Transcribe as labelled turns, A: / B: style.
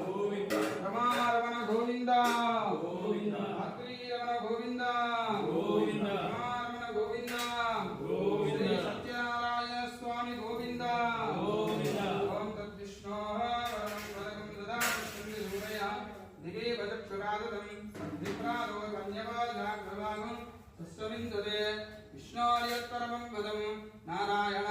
A: గోవింద
B: రమారమణ గోవింద
A: గోవింద
B: అత్రీరమణ గోవింద
A: గోవింద
B: రమారమణ గోవింద
A: గోవింద
B: శ్రీ సత్యనారాయణ స్వామి గోవింద
A: గోవింద
B: ఓం తద్విష్ణో వరదం దదామి సూరయ దిగే వదక్షురాదం విప్రాదో కన్యవాజాగ్రవాగం తస్మిన్ దదే విష్ణోర్యత్పరమం వదం నారాయణ